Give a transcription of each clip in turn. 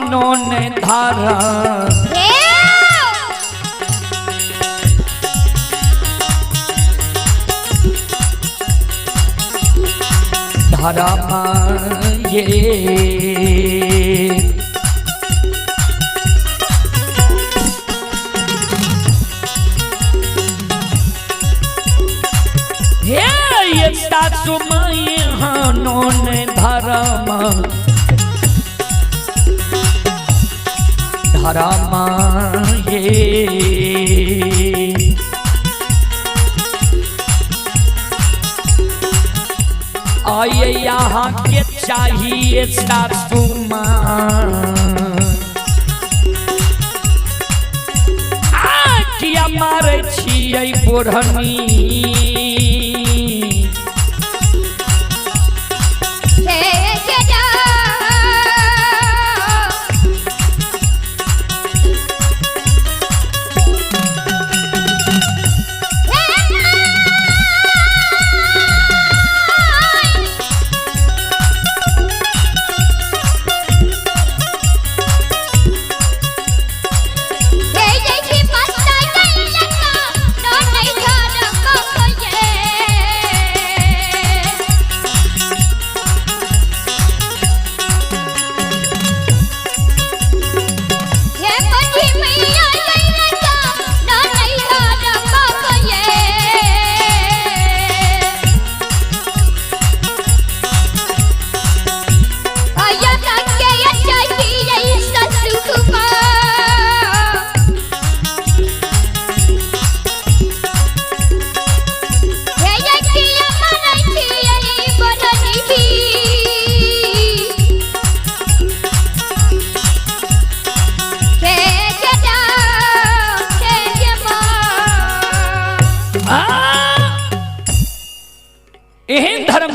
Known धारा धारा ये सासु माई नोन धरमा धरमा ये आइए यहाँ के चाहिए सासु माँ किया मारे छियै बोढ़नी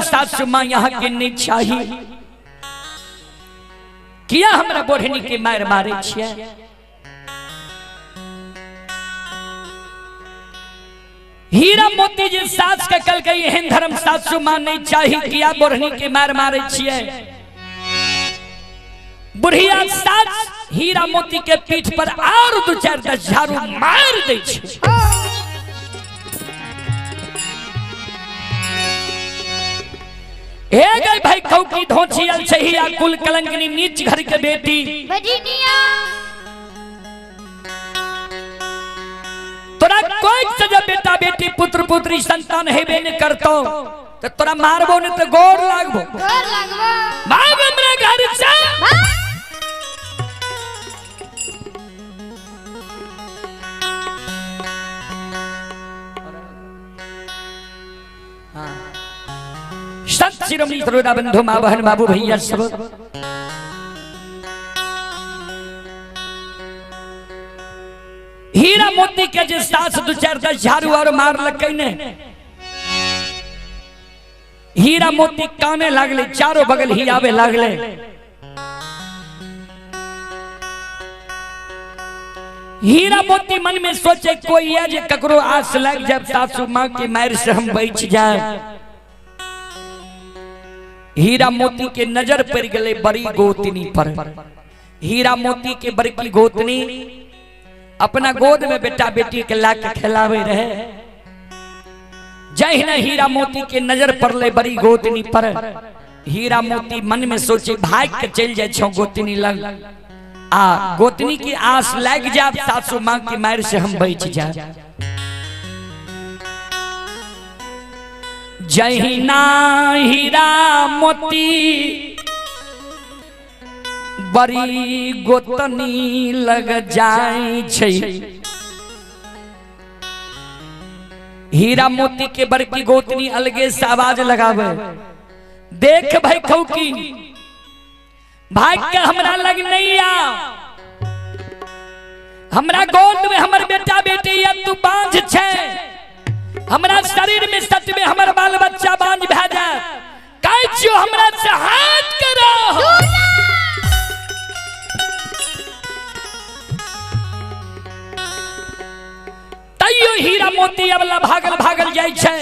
सासु माँ यहाँ के नहीं चाहिए किया हमरा बोढ़नी के मार मारे छिया हीरा मोती जी सास के कल गई एहन धर्म सासु माँ नहीं चाहिए किया बोढ़नी के मार मारे छिया बुढ़िया सास हीरा मोती के पीठ पर और 2-4 झाड़ू मार दे छे हे गई भाई कौकी धोची अल छहिया कुल कलंकनी नीच घर के बेटी बजनिया तोरा कोई सजा बेटा बेटी पुत्र पुत्री संतान हेबे न करतो तो तोरा मारबो न तो गोर लागबो भाग हमरे घर से सत शिरोमणि तरुणा बंधु माँ बहन बाबू भैया सब हीरा मोती के जे सास 2-4 झाड़ू और मार लकने हीरा मोती काने लागले चारों बगल ही आवे लागले हीरा मोती मन में सोचे कोई है जे ककरो आस लग जब सासू माँ के मार से हम बच जाए हीरा मोती के नजर पड़ गए बड़ी गोतनी पर हीरा मोती के बड़की गोतनी अपना गोद में बेटा बेटी के ला के खिलावे रहे जय न हीरा मोती के नजर पड़ले बड़ी गोतनी पर हीरा मोती मन में सोचे भाग के चल जाए छो गोतनी लग आ गोतनी की आस लग जाब सासू माँ की मार से हम बच जाए जहिना हीरा मोती बड़ी गोतनी लग जाए छै हीरा मोती के बड़की गोतनी अलगे से आवाज लगावे देख भाई खौकी भाग के हमरा लग नहीं आ हमरा गोद में हमर बेटा बेटी या तू बांझ छे हमरा शरीर में सच में हमर बाल बच्चा बांझ भे जाए काहे छियो हमरा से हाथ करो तैयो हीरा मोती अबला भागल भागल जाय छे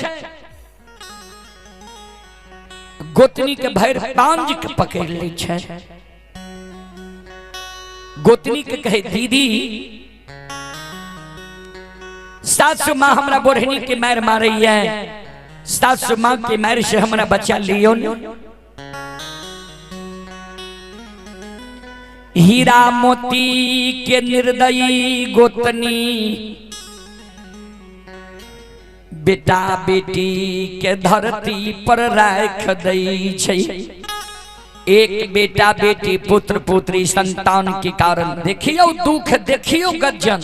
गोतनी के भैर बांझ के पकड़ ले छे गोतनी के कहे दीदी सासु माँ हमरा बोरहनी के मार मारी है, सासु माँ के मार से हमरा बच्चा लियो न। हीरा मोती के निर्दयी गोतनी बेटा बेटी के धरती पर राख दई छै। एक बेटा बेटी पुत्र पुत्री संतान के कारण देखियो दुख देखियो गज्जन।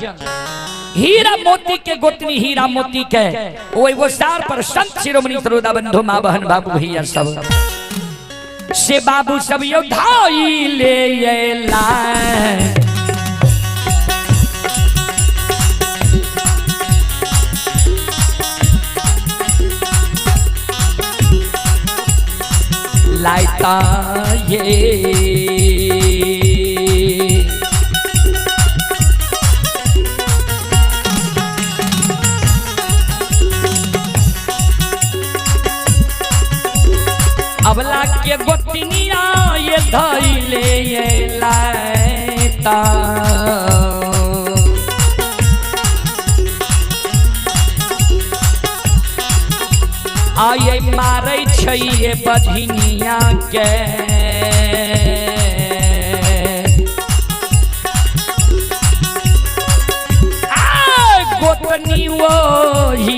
हीरा मोती के गोतनी हीरा मोती के वो सार पर संत शिरोमणि सरोदा बंधु माँ बहन बाबू भैया सब से बाबू सब योद्धाई ले लाए। लाइता ये अबला के गोतनिया ये धइले ये लाइता। आये मारे छै ये बधिनिया के गोतनी वो ही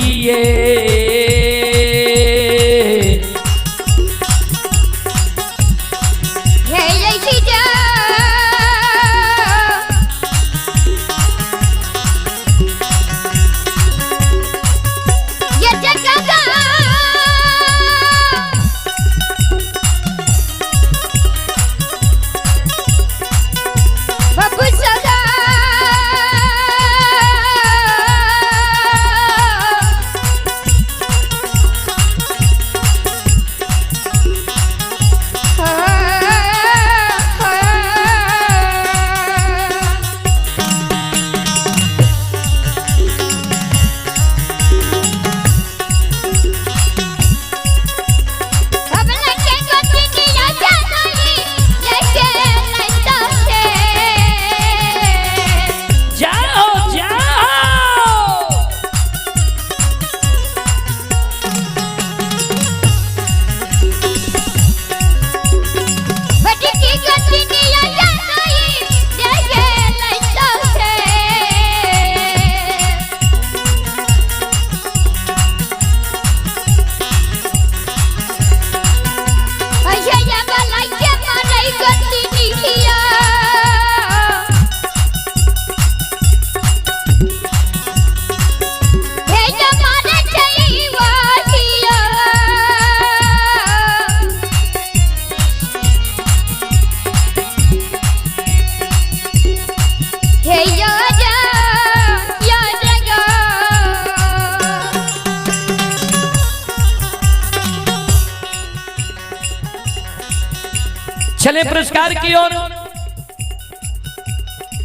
चले पुरस्कार की ओर।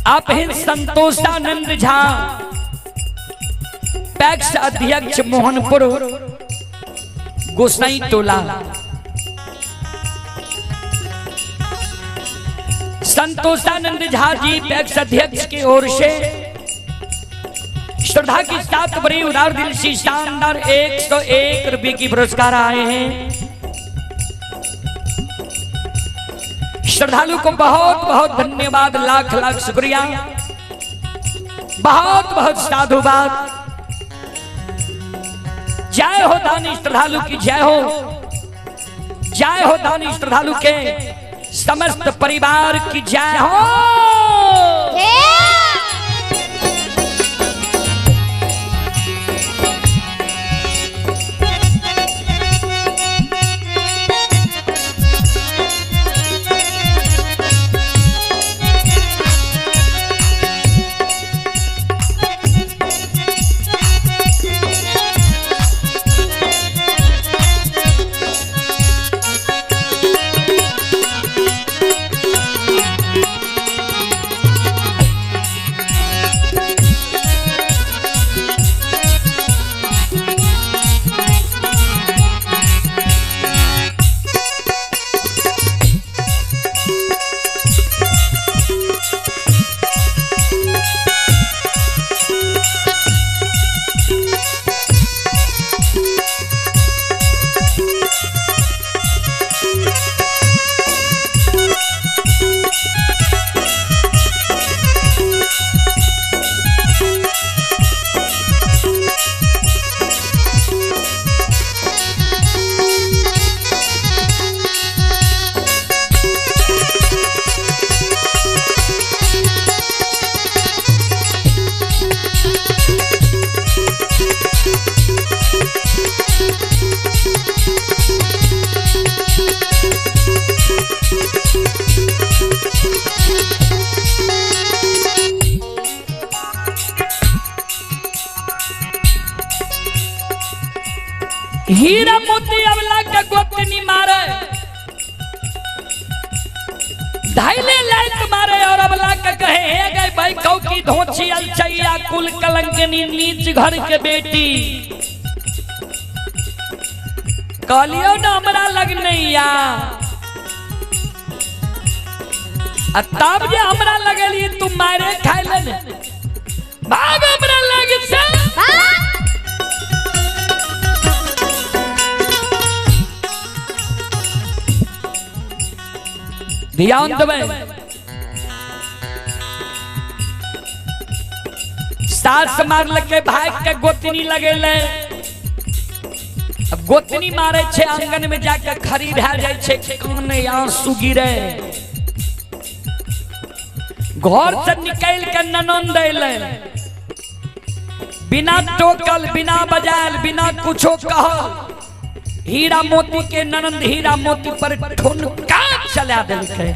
आप हैं संतोषानंद झा, पैक्स अध्यक्ष मोहनपुर गोसाई टोला। संतोषानंद झा जी पैक्स अध्यक्ष की ओर से श्रद्धा की साथ बड़ी उदार दिल से शानदार 101 रुपए की पुरस्कार आए हैं। श्रद्धालु को बहुत बहुत धन्यवाद, लाख लाख शुक्रिया, बहुत बहुत साधुवाद। जय हो दानी श्रद्धालु की जय हो, जय हो दानी श्रद्धालु के समस्त परिवार की जय हो। हीरा मोती अबला का गोतनी मारे, धाइले लाइक मारे और अबला का कहे हे गए भाई कौ की धोची अलचैया कुल कलंकनी नीच घर के बेटी। कहलियो ना हमरा लग नैया, तब जे हमरा लगली तू मारे खाइले ने भाग हमरा लग से। ध्यान देवे, सास मार लगे भाग के गोतनी लगेले। अब गोतनी मारे छे आंगन में जाकर खड़ी रह जाए छे, कान में आंसू गिरे। घर से निकल के ननंद अइले, बिना टोकल बिना बजायल बिना कुछो कहल हीरा मोती के ननंद हीरा मोती पर ठुनका चला देलकै।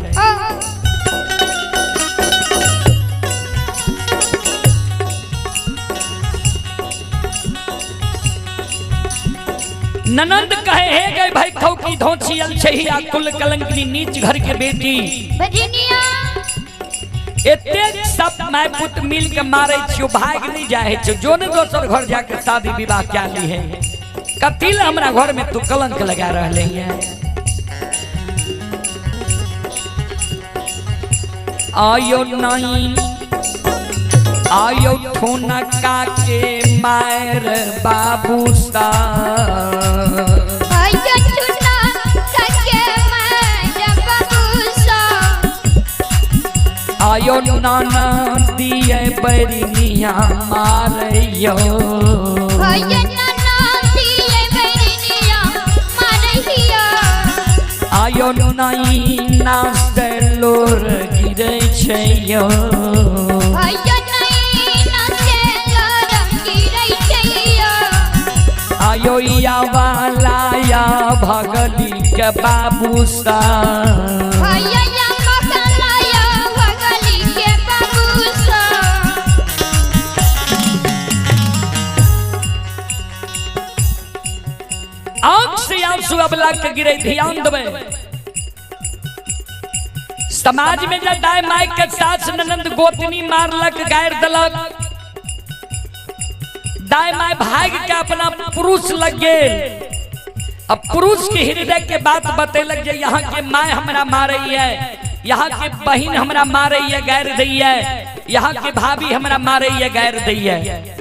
ननंद कहे हे गए भाई खौ की धोची अलछहिया कुल कलंकनी नीच घर के बेटी। भजनिया एते सब माय पुत मिल के मारे छियो, भाग नहीं जाए छो। जो ने दोसर घर जाके शादी विवाह क्या ली है, कतिल हमरा घर में तू कलंक लगा रहले है। आयो नहीं आयो ठुनका के मायर बाबू सा, आयो ठुनका के मायर बाबू सा, आयो नाना दिए बरिनिया मारियो, आयो नाना दिए बरिनिया मारियो, आयो नाई नाच लोर गिरे छयो, आयो नाई नाच लोर गिरे छयो, आयो या वाला या भगली के बाबू सा, आयो या भगला या भगली के बाबू सा। आंख से आंसू अबला के गिरे। ध्यान देवे, समाज में जब दाय माय के सास ननंद गोतनी मारलक गायर दलक, दाय माय भाग के अपना पुरुष लग गेल। अब पुरुष के हृदय के बात बतेलक जे यहाँ के माय हमरा मारे है, यहाँ के बहन हमरा मारे है गायर दी है, यहाँ के भाभी हमरा मारे है गायर दी है।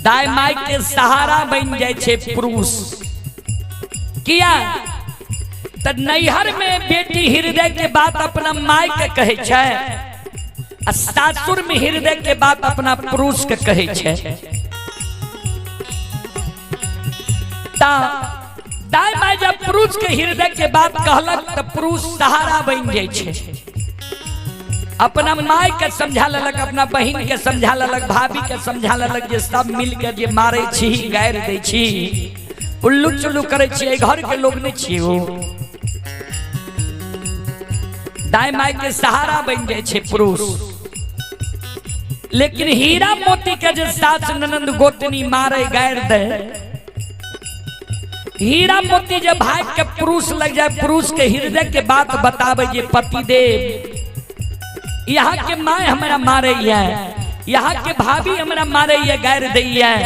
दाय माय के सहारा बन जाए छे पुरुष। किया त नैहर में बेटी हृदय के बात अपना माय के कहे छे, आ सासुर में हृदय के बात अपना पुरुष के कहे छे। ता दाय माय जब पुरुष के हृदय के बात कहलक त पुरुष सहारा बन जाए छे। अपना माय के समझा ललक, अपना बहन के समझा ललक, भाभी के समझा ललक जे सब मिल के जे मारे छी गायर दै छी उल्लू चुल्लू करे छी, घर के लोग नहीं छी। वो दाय माय के सहारा बन जाए छे पुरुष। लेकिन हीरा मोती के जे सास ननंद गोतनी मारे गायर दे, हीरा मोती जब भाग के पुरुष लग जाए, पुरुष के हृदय के बात बतावे जे पति देव यहाँ के माय हमारा मारे है, यहाँ के भाभी हमारा मारे है गायर दी है,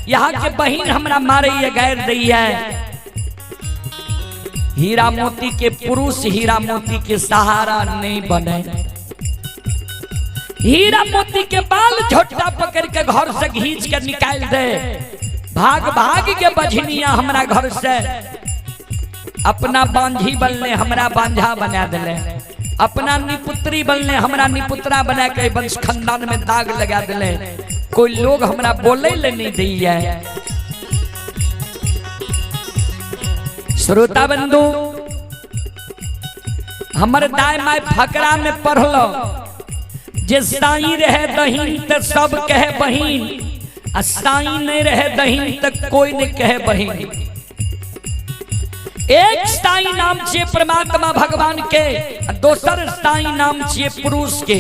यहाँ के बहन हमारा मारे है गायर दी है। हीरा मोती के पुरुष हीरा मोती के सहारा नहीं बने। हीरा मोती के बाल झोटा पकड़ के घर से घींच कर निकाल दे। भाग भाग के बझनिया हमरा घर से अपना बांझी बनले हमरा बांझा बना दिले, अपना निपुत्री बनले हमरा निपुत्रा बना के वंश खानदान में दाग लगा दिले। कोई लोग हमरा बोले ले नहीं दिया। श्रोता बंधु, हमर दाय माय फकरा में पढ़लो जे साई रहे दहीन त सब कहे बहिन, आ साई नहीं रहे दहीन तक कोई नहीं कहे बहिन। एक साई नाम छे परमात्मा भगवान के, दोसर साई नाम छे पुरुष के।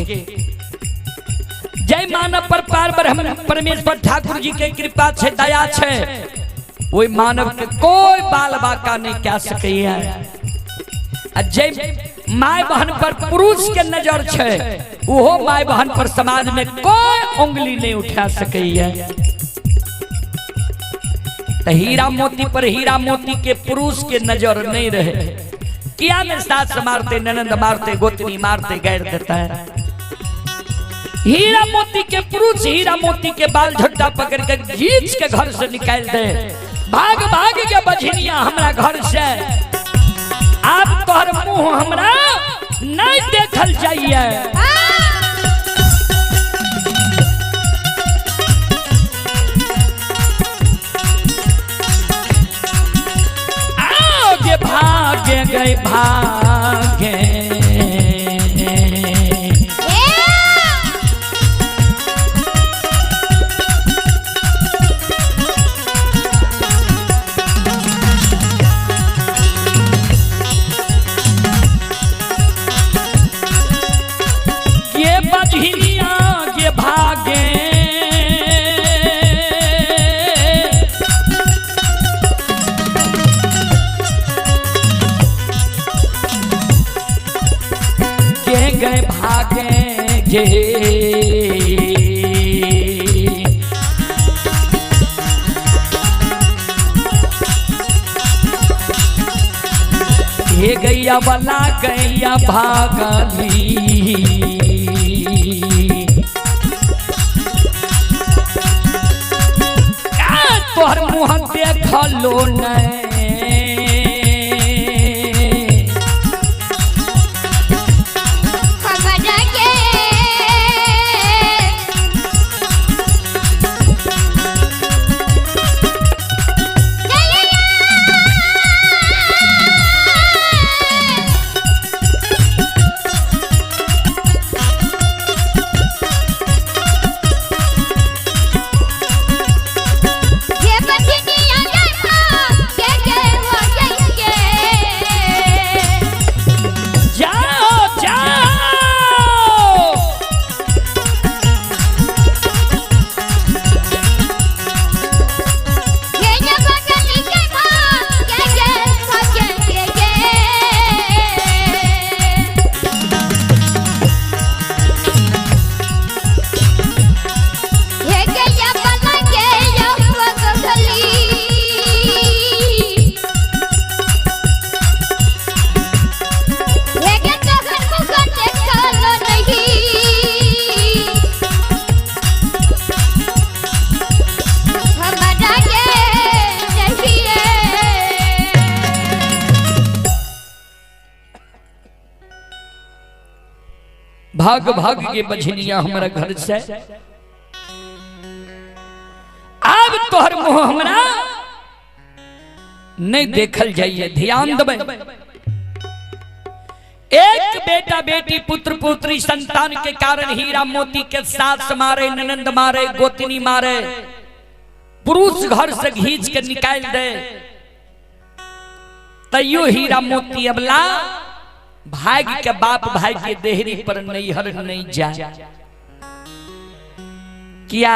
जय मानव पर पार ब्रह्म परमेश्वर ठाकुर जी के कृपा छे दया छे वही मानव के कोई बाल बाका नहीं क्या सके जय माय बहन पर पुरुष के नजर छे वो माय बहन पर समाज में कोई उंगली नहीं उठा सके तो हीरा मोती पर हीरा मोती के पुरुष के नजर नहीं रहे किया में सास मारते ननंद मारते गोतनी मारते गैर देता है हीरा मोती के पुरुष हीरा मोती के बाल झट्टा पकड़ के खींच के घर से निकाल दे भाग भाग के बझनिया हमरा घर से आप तोहर मुंह हमरा नहीं देखल जाइए आगे भागे गए भागे आगे भागे गए भागे गे ये गैया वाला गैया भागली तोहर मुँह देखलो नहीं भाग भाग के बझनिया हमारा घर से अब तोहर मुंह हमरा नहीं देखल जाइए ध्यान देबे एक बेटा बेटी पुत्र पुत्री संतान के कारण हीरा मोती के सास मारे ननंद मारे गोतनी मारे पुरुष घर से घींच के निकाल दे तैयो हीरा मोती अबला भाग के बाप भाई के देहरी पर नहीं हर नहीं जा किया